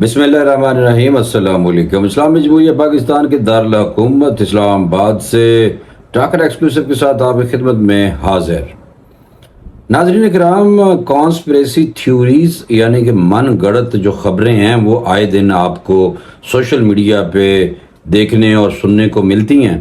بسم اللہ الرحمن الرحیم۔ السلام علیکم۔ اسلام مجموعہ پاکستان کے دارالحکومت اسلام آباد سے ٹاکر ایکسکلوسیو کے ساتھ آپ کی خدمت میں حاضر۔ ناظرین کرام، کانسپریسی تھیوریز یعنی کہ من گڑت جو خبریں ہیں وہ آئے دن آپ کو سوشل میڈیا پہ دیکھنے اور سننے کو ملتی ہیں،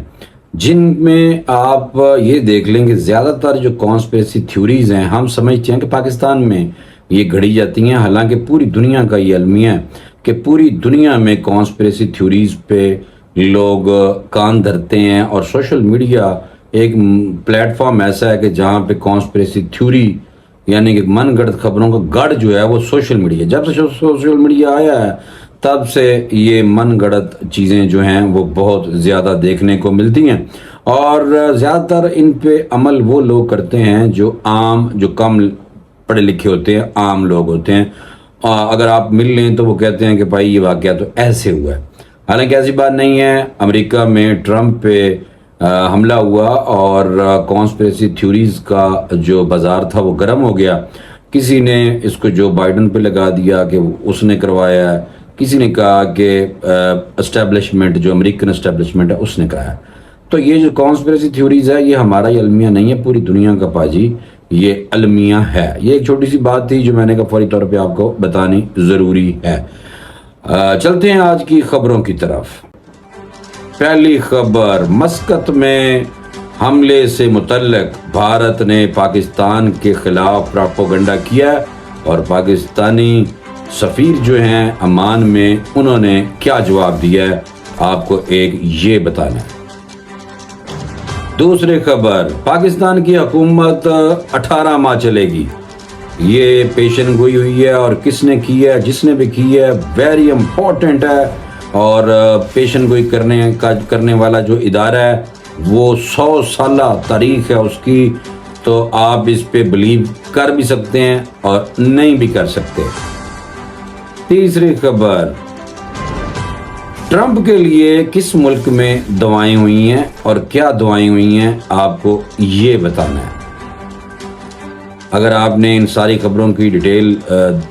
جن میں آپ یہ دیکھ لیں کہ زیادہ تر جو کانسپریسی تھیوریز ہیں ہم سمجھتے ہیں کہ پاکستان میں یہ گھڑی جاتی ہیں، حالانکہ پوری دنیا کا یہ المیہ ہے کہ پوری دنیا میں کانسپریسی تھیوریز پہ لوگ کان دھرتے ہیں، اور سوشل میڈیا ایک پلیٹ فارم ایسا ہے کہ جہاں پہ کانسپریسی تھیوری یعنی کہ من گڑت خبروں کا گڑھ جو ہے وہ سوشل میڈیا، جب سے سوشل میڈیا آیا ہے تب سے یہ من گڑت چیزیں جو ہیں وہ بہت زیادہ دیکھنے کو ملتی ہیں، اور زیادہ تر ان پہ عمل وہ لوگ کرتے ہیں جو کم پڑھے لکھے ہوتے ہیں، عام لوگ ہوتے ہیں۔ اگر آپ مل لیں تو وہ کہتے ہیں کہ بھائی یہ واقعہ تو ایسے ہوا ہے، حالانکہ ایسی بات نہیں ہے۔ امریکہ میں ٹرمپ پہ حملہ ہوا اور کانسپریسی تھیوریز کا جو بازار تھا وہ گرم ہو گیا۔ کسی نے اس کو جو بائیڈن پہ لگا دیا کہ اس نے کروایا ہے، کسی نے کہا کہ اسٹیبلشمنٹ جو امریکن اسٹیبلشمنٹ ہے اس نے کہا ہے۔ تو یہ جو کانسپریسی تھیوریز ہے یہ ہمارا یہ المیہ نہیں ہے، پوری دنیا کا پاجی یہ المیہ ہے۔ یہ ایک چھوٹی سی بات تھی جو میں نے کہا فوری طور پہ آپ کو بتانی ضروری ہے۔ چلتے ہیں آج کی خبروں کی طرف۔ پہلی خبر، مسقط میں حملے سے متعلق بھارت نے پاکستان کے خلاف پراپوگنڈا کیا، اور پاکستانی سفیر جو ہیں عمان میں انہوں نے کیا جواب دیا ہے آپ کو ایک یہ بتانا ہے۔ دوسری خبر، پاکستان کی حکومت 18 ماہ چلے گی، یہ پیشن گوئی ہوئی ہے، اور کس نے کی ہے؟ جس نے بھی کی ہے ویری امپورٹنٹ ہے، اور پیشن گوئی کرنے والا جو ادارہ ہے وہ 100 سالہ تاریخ ہے اس کی، تو آپ اس پہ بلیو کر بھی سکتے ہیں اور نہیں بھی کر سکتے۔ تیسری خبر، ٹرمپ کے لیے کس ملک میں دعائیں ہوئی ہیں اور کیا دعائیں ہوئی ہیں آپ کو یہ بتانا ہے۔ اگر آپ نے ان ساری خبروں کی ڈیٹیل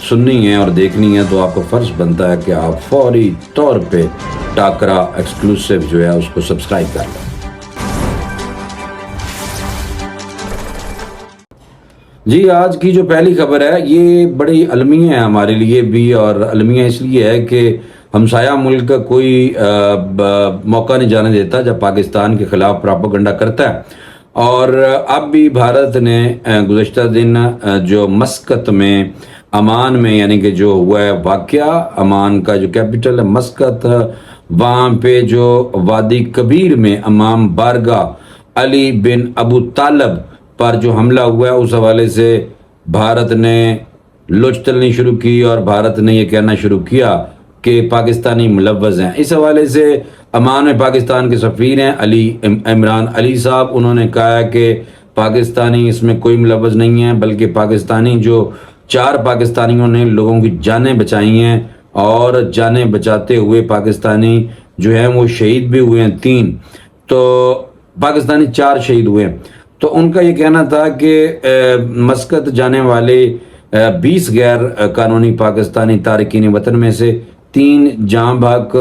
سننی ہے اور دیکھنی ہے تو آپ کو فرض بنتا ہے کہ آپ فوری طور پہ ٹاکرا ایکسکلوسیو جو ہے اس کو سبسکرائب کر لیں۔ جی، آج کی جو پہلی خبر ہے یہ بڑی المیہ ہے ہمارے لیے بھی، اور المیہ اس لیے ہے کہ ہمسایہ ملک کا کوئی موقع نہیں جانے دیتا جب پاکستان کے خلاف پراپوگنڈا کرتا ہے، اور اب بھی بھارت نے گزشتہ دن جو مسقط میں عمان میں یعنی کہ جو ہوا ہے واقعہ، عمان کا جو کیپٹل ہے مسقط، وہاں پہ جو وادی کبیر میں امام بارگاہ علی بن ابو طالب پر جو حملہ ہوا ہے اس حوالے سے بھارت نے لوچ تلنی شروع کی، اور بھارت نے یہ کہنا شروع کیا کہ پاکستانی ملوث ہیں۔ اس حوالے سے عمان میں پاکستان کے سفیر ہیں عمران علی صاحب، انہوں نے کہا ہے کہ پاکستانی اس میں کوئی ملوث نہیں ہے، بلکہ پاکستانی جو 4 پاکستانیوں نے لوگوں کی جانیں بچائی ہیں، اور جانیں بچاتے ہوئے پاکستانی جو ہیں وہ شہید بھی ہوئے ہیں 3، تو پاکستانی 4 شہید ہوئے ہیں۔ تو ان کا یہ کہنا تھا کہ مسقط جانے والے 20 غیر قانونی پاکستانی تارکین وطن میں سے 3 جاں بحق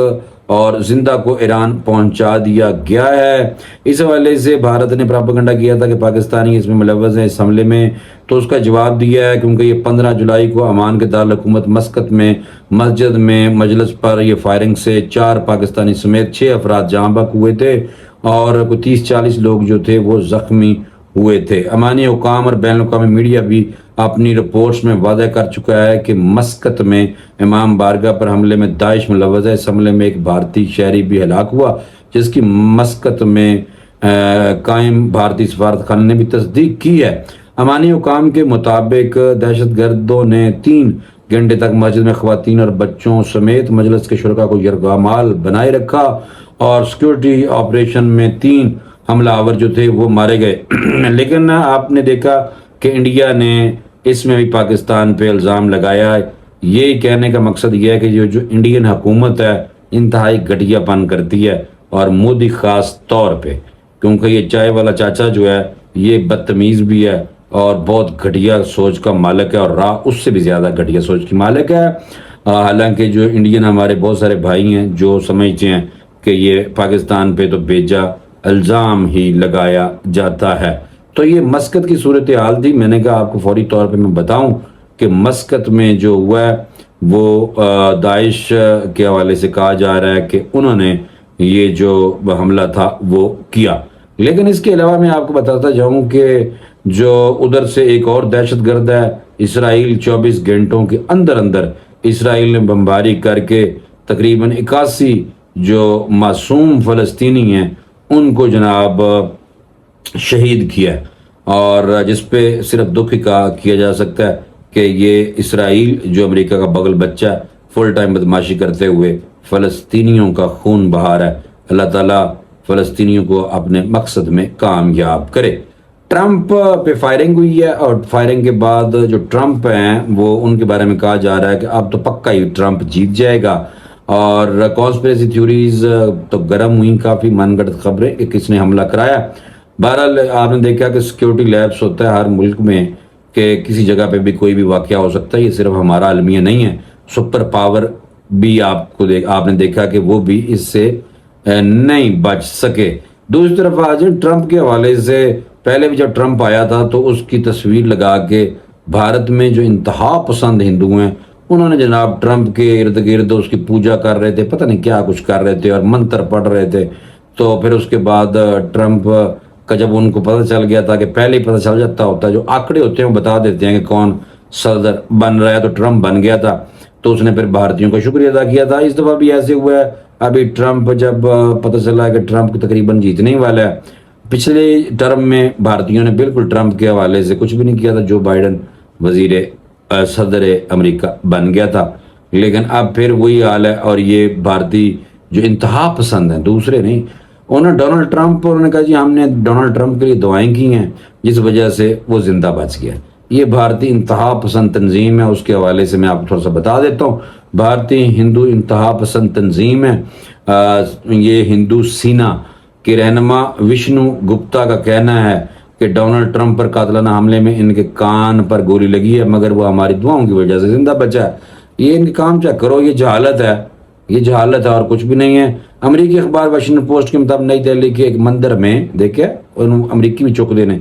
اور زندہ کو ایران پہنچا دیا گیا ہے۔ اس حوالے سے بھارت نے پراپوگنڈا کیا تھا کہ پاکستانی اس میں ملوث ہیں اس حملے میں، تو اس کا جواب دیا ہے کیونکہ یہ 15 جولائی کو عمان کے دارالحکومت مسقط میں مسجد میں مجلس پر یہ فائرنگ سے 4 پاکستانی سمیت 6 افراد جاں بحق ہوئے تھے، اور کوئی 30-40 لوگ جو تھے وہ زخمی ہوئے تھے۔ عمانی حکام اور بین الاقوامی میڈیا بھی اپنی رپورٹس میں واضح کر چکا ہے کہ مسقط میں امام بارگاہ پر حملے میں داعش ملوث ہے۔ اس حملے میں ایک بھارتی شہری بھی ہلاک ہوا، جس کی مسقط میں قائم بھارتی سفارت خانے نے بھی تصدیق کی ہے۔ عمانی حکام کے مطابق دہشت گردوں نے 3 گھنٹے تک مسجد میں خواتین اور بچوں سمیت مجلس کے شرکاء کو یرغمال بنائے رکھا، اور سیکورٹی آپریشن میں 3 حملہ آور جو تھے وہ مارے گئے۔ لیکن آپ نے دیکھا کہ انڈیا نے اس میں بھی پاکستان پہ الزام لگایا ہے۔ یہ کہنے کا مقصد یہ ہے کہ جو انڈین حکومت ہے انتہائی گھٹیا پن کرتی ہے، اور مودی خاص طور پہ، کیونکہ یہ چائے والا چاچا جو ہے یہ بدتمیز بھی ہے اور بہت گھٹیا سوچ کا مالک ہے، اور راہ اس سے بھی زیادہ گھٹیا سوچ کی مالک ہے۔ حالانکہ جو انڈین ہمارے بہت سارے بھائی ہیں جو سمجھتے ہیں کہ یہ پاکستان پہ تو بیجا الزام ہی لگایا جاتا ہے. تو یہ مسقط کی صورتحال تھی. میں نے کہا آپ کو فوری طور پہ میں بتاؤں کہ مسقط میں جو ہوا ہے وہ داعش کے حوالے سے کہا جا رہا ہے کہ انہوں نے یہ جو حملہ تھا وہ کیا. لیکن اس کے علاوہ میں آپ کو بتاتا جاؤں کہ جو ادھر سے ایک اور دہشت گرد ہے اسرائیل، 24 گھنٹوں کے اندر اسرائیل نے بمباری کر کے تقریباً 81 جو معصوم فلسطینی ہیں ان کو جناب شہید کیا ہے. اور جس پہ صرف دکھ کیا جا سکتا ہے کہ یہ اسرائیل جو امریکہ کا بغل بچہ ہے فل ٹائم بدماشی کرتے ہوئے فلسطینیوں کا خون بہا رہا ہے. اللہ تعالیٰ فلسطینیوں کو اپنے مقصد میں کامیاب کرے. ٹرمپ پہ فائرنگ ہوئی ہے اور فائرنگ کے بعد جو ٹرمپ ہیں وہ ان کے بارے میں کہا جا رہا ہے کہ اب تو پکا ہی ٹرمپ جیت جائے گا. اور کانسپریسی تھیوریز تو گرم ہوئی کافی، من گھڑت خبریں کہ کس نے حملہ کرایا. بہرحال آپ نے دیکھا کہ سیکیورٹی لیبس ہوتا ہے ہر ملک میں کہ کسی جگہ پہ بھی کوئی بھی واقعہ ہو سکتا ہے. یہ صرف ہمارا المیہ نہیں ہے، سپر پاور بھی آپ نے دیکھا کہ وہ بھی اس سے نہیں بچ سکے. دوسری طرف آج ٹرمپ کے حوالے سے پہلے بھی جب ٹرمپ آیا تھا تو اس کی تصویر لگا کے بھارت میں جو انتہا پسند ہندو ہیں انہوں نے جناب ٹرمپ کے ارد گرد اس کی پوجا کر رہے تھے، پتہ نہیں کیا کچھ کر رہے تھے اور منتر پڑھ رہے تھے. تو پھر اس کے بعد ٹرمپ کا جب ان کو پتہ چل گیا تھا کہ پہلے ہی پتہ چل جاتا ہوتا ہے، جو آنکڑے ہوتے ہیں وہ بتا دیتے ہیں کہ کون صدر بن رہا ہے، تو ٹرمپ بن گیا تھا. تو اس نے پھر بھارتیوں کا شکریہ ادا کیا تھا. اس دفعہ بھی ایسے ہوا ہے. ابھی ٹرمپ جب پتہ چلا کہ ٹرمپ تقریباً جیتنے ہی والا ہے. پچھلے ٹرم میں بھارتیوں نے بالکل ٹرمپ کے حوالے سے کچھ بھی نہیں کیا تھا. جو بائیڈن صدر امریکہ بن گیا تھا، لیکن اب پھر وہی حال ہے. اور یہ بھارتی جو انتہا پسند ہیں، دوسرے نہیں، انہوں نے ڈونلڈ ٹرمپ انہوں نے کہا جی ہم نے ڈونلڈ ٹرمپ کے لیے دعائیں کی ہیں جس وجہ سے وہ زندہ بچ گیا. یہ بھارتی انتہا پسند تنظیم ہے. اس کے حوالے سے میں آپ کو تھوڑا سا بتا دیتا ہوں. بھارتی ہندو انتہا پسند تنظیم ہے. یہ ہندو سینا کے رہنما وشنو گپتا کا کہنا ہے کہ ڈونلڈ ٹرمپ پر قاتلانہ حملے میں ان کے کان پر گولی لگی ہے مگر وہ ہماری دعاؤں کی وجہ سے زندہ بچا ہے. یہ ان کے کام چیک کرو، یہ جہالت ہے، یہ جہالت ہے اور کچھ بھی نہیں ہے. امریکی اخبار واشنگٹن پوسٹ کے مطابق نئی دہلی کے ایک مندر میں دیکھے امریکی بھی چوک دینے.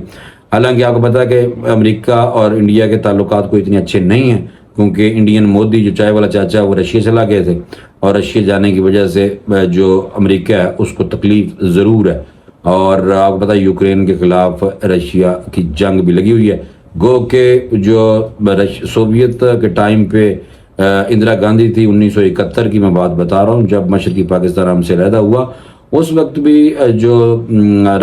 حالانکہ آپ کو پتا ہے کہ امریکہ اور انڈیا کے تعلقات کوئی اتنے اچھے نہیں ہیں کیونکہ انڈین مودی جو چائے والا چاچا وہ رشیا چلا گئے تھے اور رشیا جانے کی وجہ سے جو امریکہ ہے اس کو تکلیف ضرور ہے. اور آپ کو پتا ہے یوکرین کے خلاف رشیا کی جنگ بھی لگی ہوئی ہے. گو کہ جو سوویت کے ٹائم پہ اندرا گاندھی تھی 1971 کی میں بات بتا رہا ہوں، جب مشرقی پاکستان ہم سے علیحدہ ہوا اس وقت بھی جو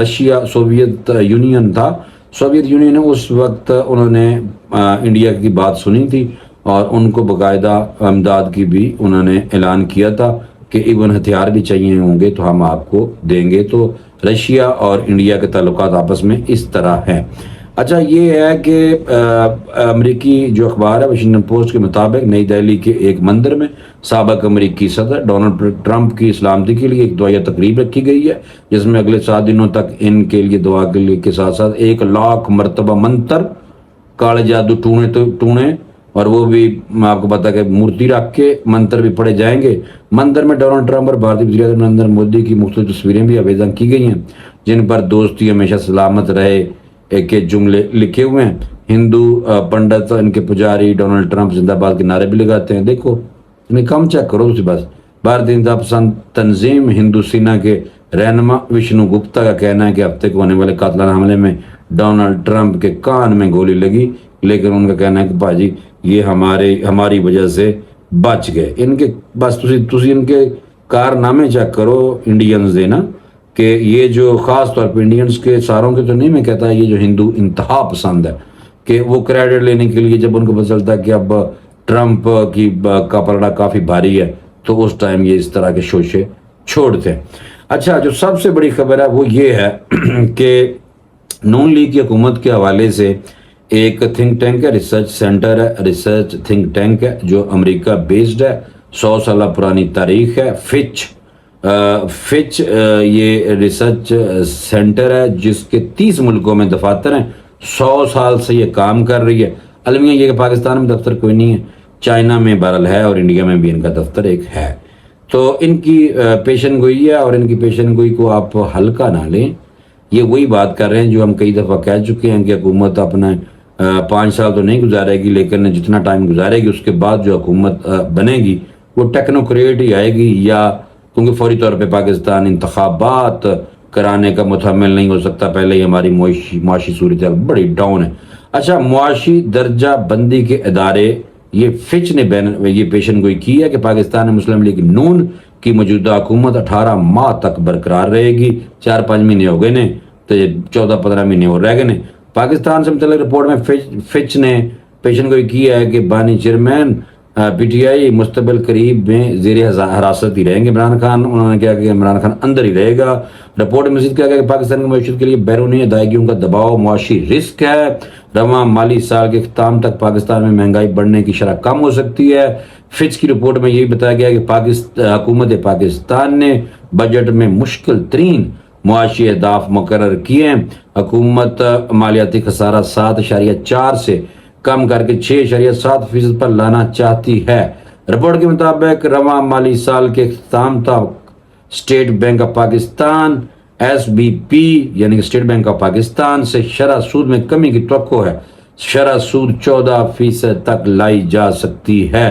رشیا سوویت یونین تھا، سوویت یونین نے اس وقت انہوں نے انڈیا کی بات سنی تھی اور ان کو باقاعدہ امداد کی بھی انہوں نے اعلان کیا تھا کہ ایون ہتھیار بھی چاہیے ہوں گے تو ہم آپ کو دیں گے. تو رشیا اور انڈیا کے تعلقات آپس میں اس طرح ہیں. اچھا یہ ہے کہ امریکی جو اخبار ہے واشنگٹن پوسٹ کے مطابق نئی دہلی کے ایک مندر میں سابق امریکی صدر ڈونلڈ ٹرمپ کی سلامتی کے لیے ایک دعائیہ تقریب رکھی گئی ہے جس میں اگلے 7 دنوں تک ان کے لیے دعا کے لیے کے ساتھ ساتھ 1 لاکھ مرتبہ منتر کالے جادو ٹونے اور وہ بھی آپ کو پتا کہ مورتی رکھ کے منتر بھی پڑھے جائیں گے. مندر میں ڈونلڈ ٹرمپ اور بھارتی وزیر اعظم نریندر مودی کی مختلف تصویریں بھی آویزاں کی گئی ہیں جن پر دوستی ہمیشہ سلامت رہے کے جملے لکھے ہوئے ہیں. ہندو پنڈت ان کے پجاری ڈونلڈ ٹرمپ زندہ باد کے نعرے بھی لگاتے ہیں. دیکھو انہیں کم چیک کرو اسی بس. بھارتی انتہا پسند تنظیم ہندو سینا کے رہنما وشنو گپتا کا کہنا ہے کہ ہفتے کو ہونے والے قاتلانہ حملے میں ڈونلڈ ٹرمپ کے کان میں گولی لگی، لیکن ان کا کہنا ہے کہ بھاجی یہ ہماری وجہ سے بچ گئے. ان کے بس تسی ان کے کارنامے چیک کرو انڈینز دینا کہ یہ جو خاص طور پہ انڈینز کے ساروں کے تو نہیں میں کہتا، یہ جو ہندو انتہا پسند ہے کہ وہ کریڈٹ لینے کے لیے جب ان کو پتہ چلتا ہے کہ اب ٹرمپ کا پلڑا کافی بھاری ہے تو اس ٹائم یہ اس طرح کے شوشے چھوڑتے ہیں. اچھا جو سب سے بڑی خبر ہے وہ یہ ہے کہ نون لیگ کی حکومت کے حوالے سے ایک تھنک ٹینک ہے، ریسرچ سینٹر ہے، ریسرچ تھنک ٹینک ہے جو امریکہ بیسڈ ہے، 100 سالہ پرانی تاریخ ہے. فچ یہ ریسرچ سینٹر ہے جس کے 30 ملکوں میں دفاتر ہیں، 100 سال سے یہ کام کر رہی ہے. المیہ یہ کہ پاکستان میں دفتر کوئی نہیں ہے چائنا میں بہرحال ہے اور انڈیا میں بھی ان کا دفتر ایک ہے. تو ان کی پیشن گوئی ہے اور ان کی پیشن گوئی کو آپ ہلکا نہ لیں. یہ وہی بات کر رہے ہیں جو ہم کئی دفعہ کہہ چکے ہیں کہ حکومت اپنا 5 سال تو نہیں گزارے گی، لیکن جتنا ٹائم گزارے گی اس کے بعد جو حکومت بنے گی وہ ٹیکنوکریٹ ہی آئے گی. یا کیونکہ فوری طور پہ پاکستان انتخابات کرانے کا متحمل نہیں ہو سکتا، پہلے ہی ہماری معاشی صورتحال بڑی ڈاؤن ہے. اچھا، معاشی درجہ بندی کے ادارے، یہ فچ نے یہ پیشن گوئی کی ہے کہ پاکستان مسلم لیگ نون کی موجودہ حکومت 18 ماہ تک برقرار رہے گی. 4-5 مہینے ہو گئے نے تو 14-15 مہینے اور رہ گئے نے. پاکستان سے متعلق رپورٹ میں فچ نے پیشن گوئی کی ہے کہ بانی چیئرمین پی ٹی آئی مستقبل قریب میں زیر حراست ہی رہیں گے عمران خان. انہوں نے کہا کہ عمران خان اندر ہی رہے گا. رپورٹ میں مزید کہا گیا کہ پاکستان کی معیشت کے لیے بیرونی ادائیگیوں کا دباؤ معاشی رسک ہے. رواں مالی سال کے اختتام تک پاکستان میں مہنگائی بڑھنے کی شرح کم ہو سکتی ہے. فچ کی رپورٹ میں یہ بتایا گیا کہ حکومت پاکستان نے بجٹ میں مشکل ترین معاشی اہداف مقرر کیے ہیں. حکومت مالیاتی خسارہ 7.4 سے کم کر کے 6.7% پر لانا چاہتی ہے. رپورٹ کے مطابق رواں مالی سال کے اختتام تک state bank of Pakistan SBP یعنی کہ اسٹیٹ بینک آف پاکستان سے شرح سود میں کمی کی توقع ہے. شرح سود 14% تک لائی جا سکتی ہے.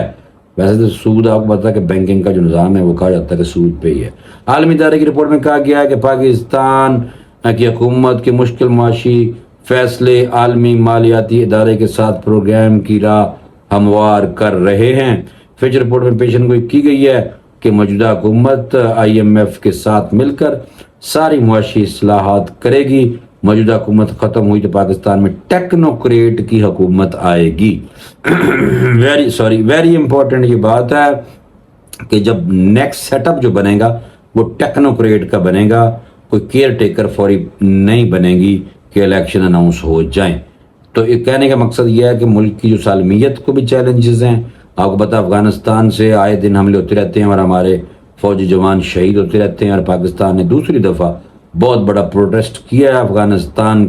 ویسے تو سود آپ کو پتا ہے کہ بینکنگ کا جو نظام ہے وہ کہا جاتا ہے کہ سود پہ ہی ہے. عالمی ادارے کی رپورٹ میں کہا گیا ہے کہ پاکستان کی حکومت کے مشکل معاشی فیصلے عالمی مالیاتی ادارے کے ساتھ پروگرام کی راہ ہموار کر رہے ہیں. فچ رپورٹ میں پیشن گوئی کی گئی ہے کہ موجودہ حکومت IMF کے ساتھ مل کر ساری معاشی اصلاحات کرے گی. موجودہ حکومت ختم ہوئی تو پاکستان میں ٹیکنوکریٹ کی حکومت آئے گی. ویری امپورٹنٹ یہ بات ہے کہ جب نیکسٹ سیٹ اپ جو بنے گا وہ ٹیکنوکریٹ کا بنے گا، کوئی کیئر ٹیکر فوری نہیں بنے گی کہ الیکشن اناؤنس ہو جائیں. تو یہ کہنے کا مقصد یہ ہے کہ ملک کی جو سالمیت کو بھی چیلنجز ہیں. آپ کو پتا افغانستان سے آئے دن حملے ہوتے رہتے ہیں اور ہمارے فوجی جوان شہید ہوتے رہتے ہیں، اور پاکستان نے دوسری دفعہ بہت بڑا پروٹیسٹ کیا ہے افغانستان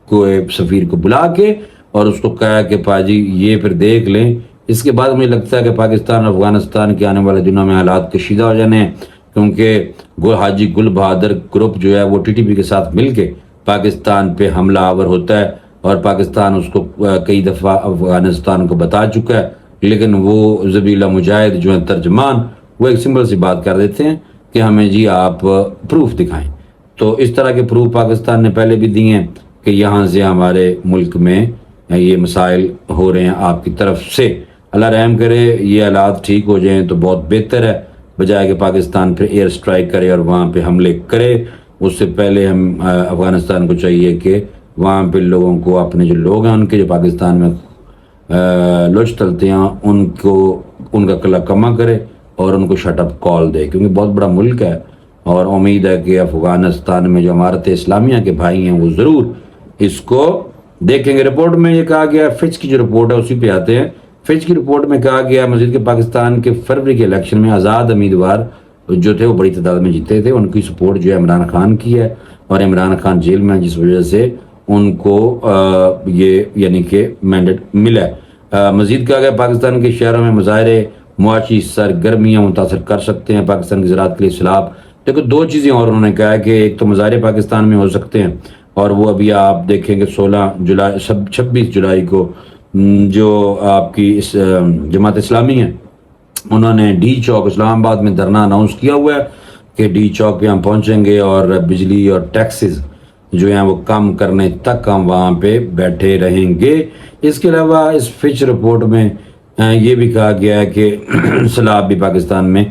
کو سفیر کو بلا کے اور اس کو کہا کہ پاجی یہ پھر دیکھ لیں. اس کے بعد مجھے لگتا ہے کہ پاکستان اور افغانستان کے آنے والے دنوں میں حالات کشیدہ ہو جانے ہیں، کیونکہ حاجی گل بہادر گروپ جو ہے وہ TTP کے ساتھ مل کے پاکستان پہ حملہ آور ہوتا ہے، اور پاکستان اس کو کئی دفعہ افغانستان کو بتا چکا ہے. لیکن وہ زبیلا مجاہد جو ہیں ترجمان، وہ ایک سمپل سی بات کر دیتے ہیں کہ ہمیں جی آپ پروف دکھائیں. تو اس طرح کے پروف پاکستان نے پہلے بھی دیے ہیں کہ یہاں سے ہمارے ملک میں یہ مسائل ہو رہے ہیں آپ کی طرف سے. اللہ رحم کرے، یہ حالات ٹھیک ہو جائیں تو بہت بہتر ہے، بجائے کہ پاکستان پہ ایئر سٹرائک کرے اور وہاں پہ حملے کرے. اس سے پہلے ہم افغانستان کو چاہیے کہ وہاں پہ لوگوں کو، اپنے جو لوگ ہیں ان کے جو پاکستان میں لوچ تلتے ہیں ان کا قلع کما کرے اور ان کو شٹ اپ کال دے، کیونکہ بہت بڑا ملک ہے. اور امید ہے کہ افغانستان میں جو عمارت اسلامیہ کے بھائی ہیں وہ ضرور اس کو دیکھیں گے. رپورٹ میں یہ کہا گیا، فچ کی جو رپورٹ ہے اسی پہ آتے ہیں. فچ کی رپورٹ میں کہا گیا مزید کہ پاکستان کے فروری کے الیکشن میں آزاد امیدوار جو تھے وہ بڑی تعداد میں جیتے تھے. ان کی سپورٹ جو ہے عمران خان کی ہے، اور عمران خان جیل میں، جس وجہ سے ان کو یہ یعنی کہ مینڈیٹ ملا ہے. مزید کہا گیا پاکستان کے شہروں میں مظاہرے معاشی سرگرمیاں متاثر کر سکتے ہیں پاکستان کی زراعت کے لیے سیلاب. دیکھو 2 چیزیں اور انہوں نے کہا ہے کہ ایک تو مظاہرے پاکستان میں ہو سکتے ہیں، اور وہ ابھی آپ دیکھیں گے 26 جولائی کو جو آپ کی اس جماعت اسلامی ہے انہوں نے ڈی چوک اسلام آباد میں دھرنا اناؤنس کیا ہوا ہے کہ ڈی چوک پہ ہم پہنچیں گے اور بجلی اور ٹیکسز جو ہیں وہ کم کرنے تک ہم وہاں پہ بیٹھے رہیں گے. اس کے علاوہ اس فچ رپورٹ میں یہ بھی کہا گیا ہے کہ سیلاب بھی پاکستان میں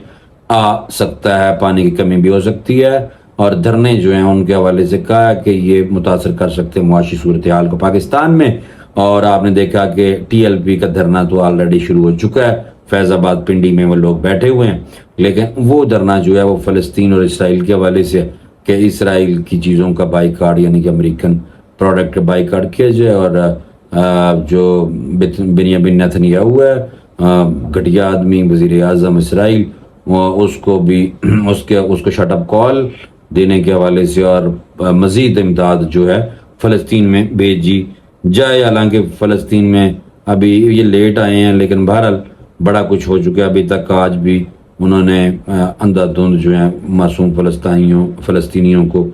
آ سکتا ہے، پانی کی کمی بھی ہو سکتی ہے، اور دھرنے جو ہیں ان کے حوالے سے کہا کہ یہ متاثر کر سکتے ہیں معاشی صورتحال کو پاکستان میں. اور آپ نے دیکھا کہ TLP کا دھرنا تو آلریڈی شروع ہو چکا ہے، فیض آباد پنڈی میں وہ لوگ بیٹھے ہوئے ہیں. لیکن وہ دھرنا جو ہے وہ فلسطین اور اسرائیل کے حوالے سے کہ اسرائیل کی چیزوں کا بائیکاٹ یعنی کہ امریکن پروڈکٹ کا بائیکاٹ کیا جائے، اور جو بنیامین نیتنیاہو ہے گھٹیا آدمی وزیر اعظم اسرائیل، اس کو بھی اس کو شٹ اپ کال دینے کے حوالے سے اور مزید امداد جو ہے فلسطین میں بھیجی جائے. حالانکہ فلسطین میں ابھی یہ لیٹ آئے ہیں، لیکن بہرحال بڑا کچھ ہو چکا ہے. ابھی تک آج بھی انہوں نے اندھا دھند جو ہیں معصوم فلسطینیوں کو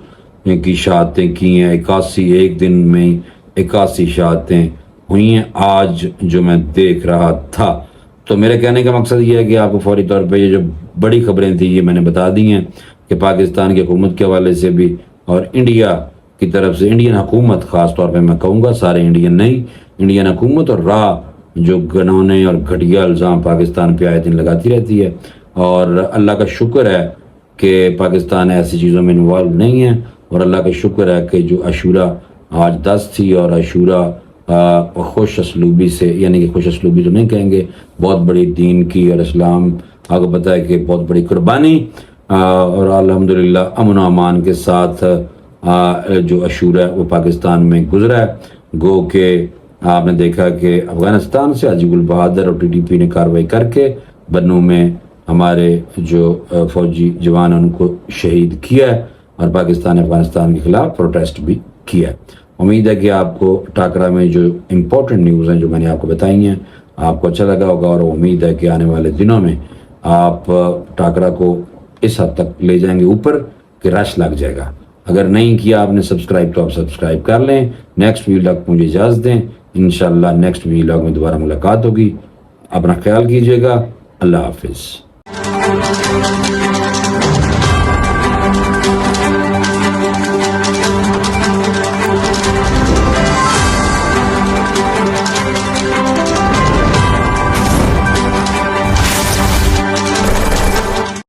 کی شہادتیں کی ہیں. 81 ایک دن میں 81 شہادتیں ہوئی ہیں آج جو میں دیکھ رہا تھا. تو میرے کہنے کا مقصد یہ ہے کہ آپ کو فوری طور پہ یہ جو بڑی خبریں تھیں یہ میں نے بتا دی ہیں کہ پاکستان کی حکومت کے حوالے سے بھی اور انڈیا کی طرف سے, انڈین حکومت خاص طور پہ میں کہوں گا, سارے انڈین نہیں, انڈین حکومت اور جو گنونے اور گھٹیا الزام پاکستان پہ آئے دن لگاتی رہتی ہے. اور اللہ کا شکر ہے کہ پاکستان ایسی چیزوں میں انوالو نہیں ہے, اور اللہ کا شکر ہے کہ جو عاشورہ آج 10 تھی اور عاشورہ خوش اسلوبی سے, یعنی کہ خوش اسلوبی تو نہیں کہیں گے, بہت بڑی دین کی اور اسلام آپ کو پتہ ہے کہ بہت بڑی قربانی, اور الحمدللہ امن و امان کے ساتھ جو عاشورہ ہے وہ پاکستان میں گزرا ہے. گو کہ آپ نے دیکھا کہ افغانستان سے حاجی گل بہادر اور TTP نے کارروائی کر کے بنوں میں ہمارے جو فوجی جوان ان کو شہید کیا ہے, اور پاکستان نے افغانستان کے خلاف پروٹیسٹ بھی کیا ہے. امید ہے کہ آپ کو ٹاکرا میں جو امپورٹنٹ نیوز ہیں جو میں نے آپ کو بتائی ہیں آپ کو اچھا لگا ہوگا, اور امید ہے کہ آنے والے دنوں میں آپ ٹاکرا کو اس حد تک لے جائیں گے اوپر کہ رش لگ جائے گا. اگر نہیں کیا آپ نے سبسکرائب تو آپ سبسکرائب کر لیں. نیکسٹ ویلاگ کو مجھے اجازت دیں, انشاءاللہ نیکسٹ ویلاگ میں دوبارہ ملاقات ہوگی. اپنا خیال کیجئے گا. اللہ حافظ.